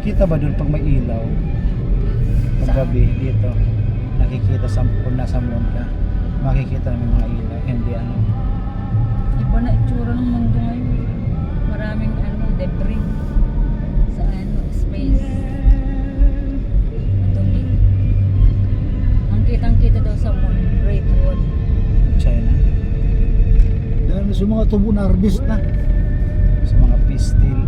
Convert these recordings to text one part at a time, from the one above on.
Kita ba doon pag may ilaw? Paggabi dito, nakikita sa kung nasa moon ka, makikita namin mga ilaw. Hindi ano. Iba na itsura ng mundo ngayon. Maraming debris sa space. Madumi. Ang kitang-kita daw sa moon, Great Wall. China. Dahil sa mga tubo na harvest na. Sa mga pistil.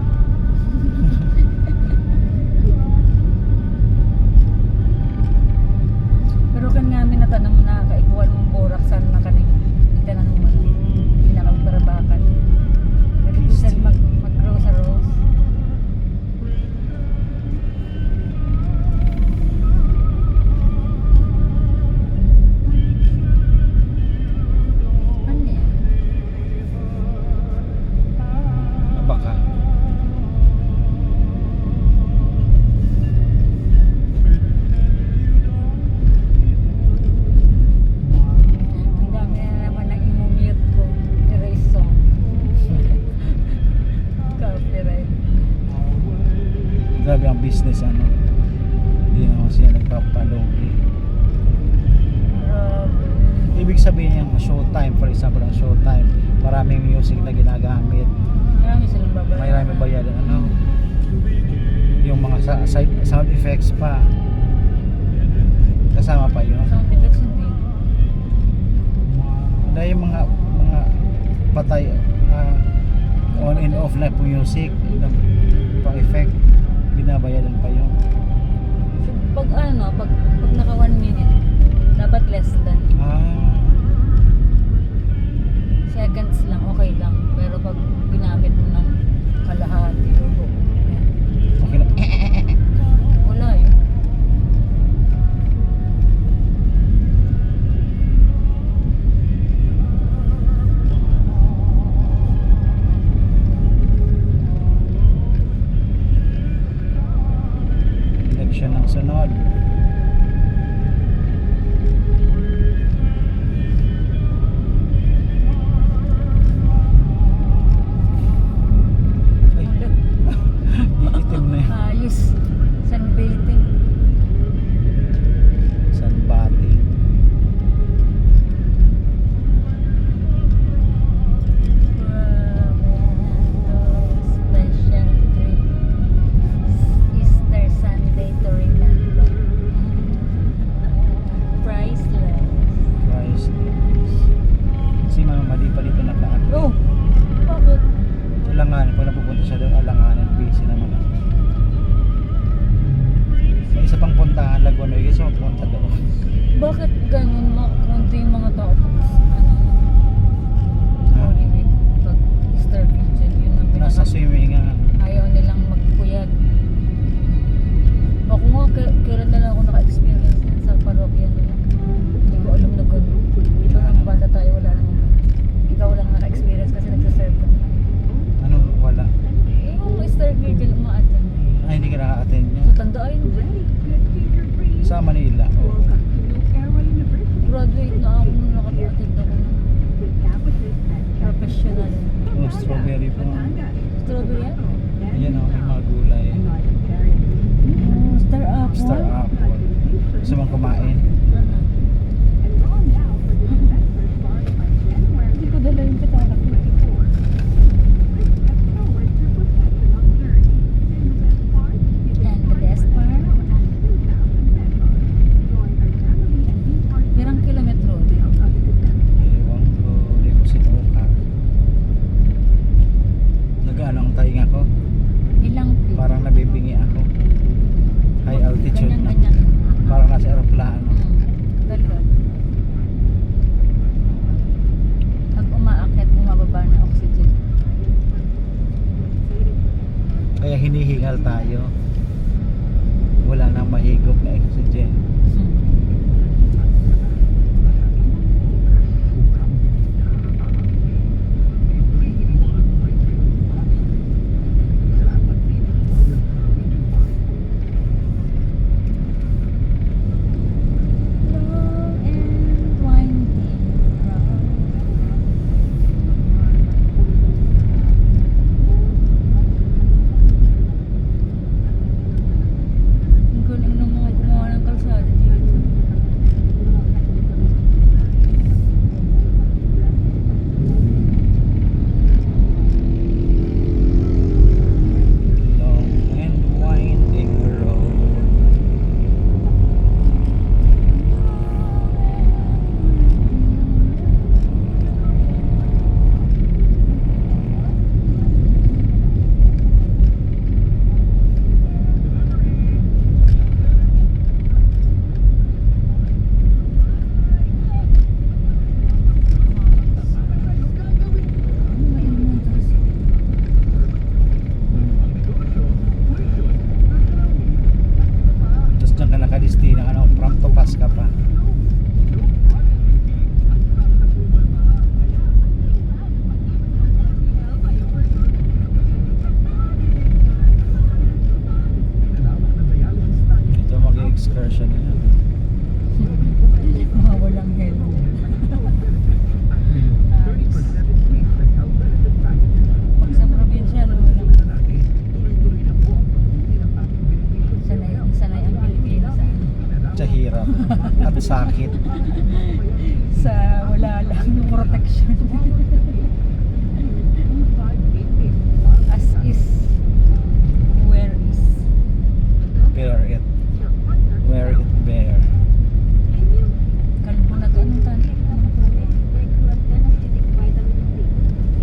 Pero kan nga amin natanong na kaiguan mong borak saan na kaning itanong mo pinakaparabakan. Kasi bisan mag-grow sa rose. Ano yan? Baka. Ang dami na naman na imumute ko. Erase song. Copyright. Grabe ang business ano. Hindi naman siya nagpapalogi. Grabe. Ibig sabihin yung showtime, for example ang showtime, maraming music na ginagamit. Marami silang babayaran. Maraming bayaran ano. Yung mga sound effects pa. Kasama pa yun. Sound effects hindi. Dahil yung mga patay on and off na music pang effect binabayaran pa yun. So, pag pag naka 1 minute, dapat less than seconds lang, okay lang. Pero pag ginamit mo ng kalahati o buo, Okay na. wala yun. Election ng sunod. Ay, iitim na yun. Ayos. Sunbathing. Sunbati. Special trip. Easter Sunday to remember. Priceless. Priceless. Si Mama di pa dito nakaan. Oh! Bakit? Alanganin, pag napupunta siya doon, alanganin, busy naman ako. May isa pang puntahan, Laguna, gusto magpunta doon. Bakit ganun konti yung mga tao pag Holy Week, pag Easter Vigil, yun ang Nasa swimming nga. ayaw nilang magpuyat. Ako nga, kailan na lang ako naka-experience yan sa parokya nila. Hindi ko alam na ganun. Diba nung bata tayo, wala naman. Ikaw lang naka-experience kasi nagsaserve ka na. Ano, wala. Yung Easter Vigil, umaattend. Ay, hindi ka naka-attend niya. Sa tanda ay hindi. Sa Manila, oo. Graduate na ako nung naka-attend ako ng professional. Oh, strawberry po. Strawberry yan? Ayan o, may mga gulay. Oh, Star Apple? Star apple. Gusto mong kumain? Hindi ko dala yung katalak mo. And the best part? Pirang kilometro. Ewan ko, hindi ko sinuka. Nag-ano ang tainga ko? Ilang feet? Parang nabibingi ako. High altitude na. Ganyan-ganyan. Parang nasa aeroplano. Dalawa. Pag umaakyat, bumababa ng oxygen. Kaya hinihingal tayo. Wala nang mahigop na oxygen. Long and winding road. Lalabas ka pa. Ito mag-excursion na yan. Mga walang helmet. Ayos. Pag sa probinsya, no, sanay ang Pilipino sa ano. Sa hirap at sakit. Sa wala lang yung protection. As is, where is. Bear it. Wear it bear. Kalbo na to, anong tanong? Anong kulay?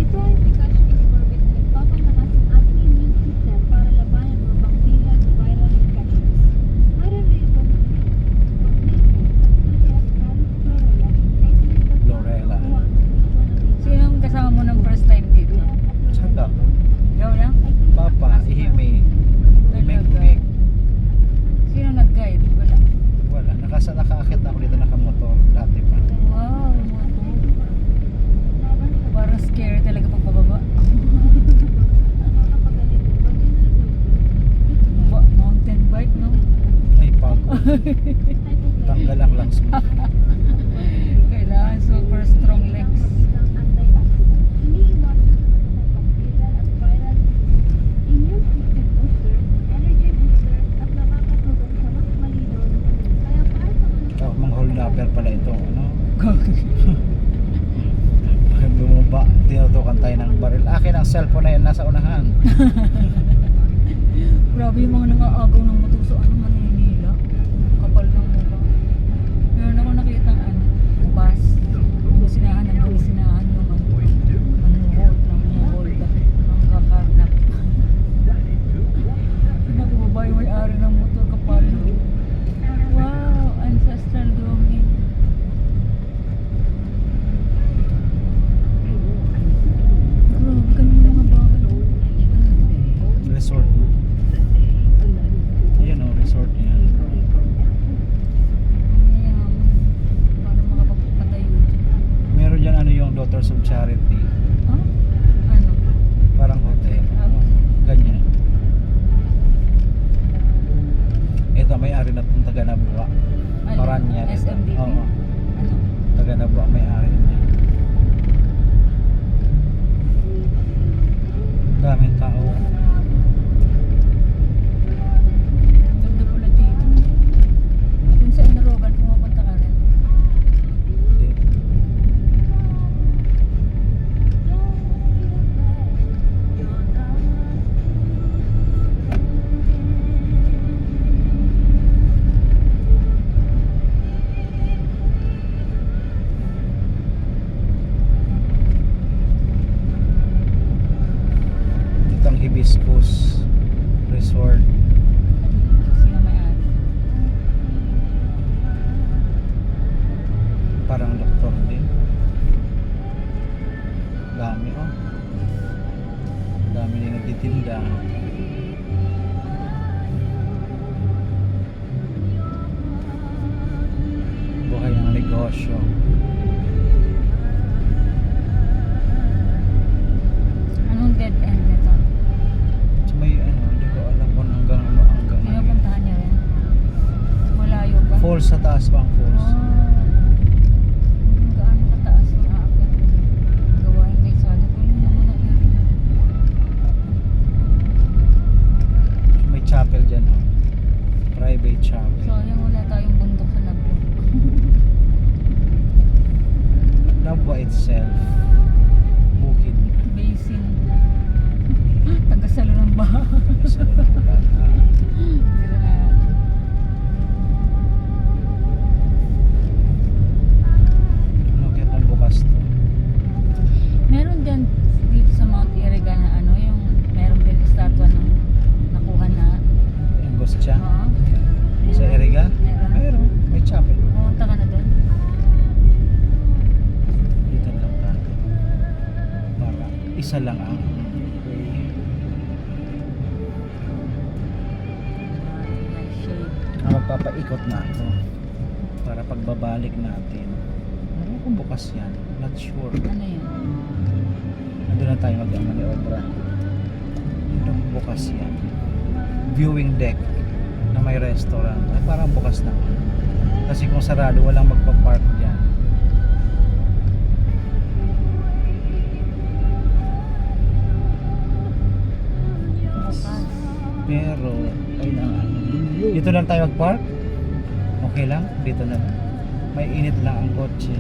Ito ay eficaz ascorbate na nagpapalakas ang ating immune system para labanan mga bacterial at viral infections. Marami itong Lorela. Sino ang kasama mo ng first time dito? Sada. Ikaw lang? Papa, ihimi. Imik-imik. Sino nag-guide? Wala. Wala. Nakaakit na ako dito nakamotor. Dati pa. Wow, parang scary talaga pag pababa. Mountain bike, no? Ay, pagod. Tanggal ang lungs mo. Kailangan super strong legs. Ikaw, mga hold upper pala ito. Ano? Pag bumaba, tinutukan tayo ng baril. Akin ang cellphone na yun, nasa unahan. Grabe yung mga nangaagaw ng motor sa ano, Manila. Kapal ng mukha. Meron ako nakita ng ano, bus. Binusinahan ng binusinahan yung ano, manuhol ng kakarnap. Pinakababa yung may-ari ng motor, kapal. Wow, ancestral domain. Grabe, ganun yung mga bahay. Resort. Yan o, resort niya. Mayaman. Para makapagpatayo dyan. Meron dyan ano yung Daughters of Charity. Ah? Ano? Parang hotel. Ah. Ganyan. Ito may-ari na itong taga Nabua. Ano? Paranya. SMDP? Oo. Ano? Taga Nabua may-ari niya. Daming tao. Ganda pala dito. Dun sa Inarogan, pumupunta ka rin. Hindi. Dito ang Hibiscus Resort. Sino may-ari? Parang doktor din. Dami oh. Dami din nagtitinda. Buhay ang negosyo. Anong dead end nito? So may ano, hindi ko alam kung hanggang ano hanggang. Pinupuntahan niya rin? Malayo ba? Falls sa taas pa ang falls. Ah. Kung gaano kataas yung aakyat mo. Gawain kay Sally. Tuloy naman ang area. May chapel dyan oh. Private chapel. Sayang wala tayong bundok sa Nabua. Nabua itself. Bukid. Basin. Tagasalo ng baha. Sa Nabua. Umakyat ng bukas to. Meron din dito sa Mount Iriga na ano, yung meron din estatwa ng nakuha na. Angostia. Oo. Sa Iriga? Meron. Meron. May chapel. Pumunta ka na doon? Dito lang tayo. Para isa lang ang way. Nice shade. Magpapaikot na ako. para pagbabalik natin. Ano kung bukas yan? Not sure. Ano yan? Nandun na tayo mag-maniobra. Ito bukas yan. Viewing deck na may restaurant. Ay, parang bukas na. Kasi kung sarado, walang magpa-park dyan. Bukas. Pero, ay na. Dito lang tayo mag-park? Okay lang? Dito na lang. May init lang ang kotse.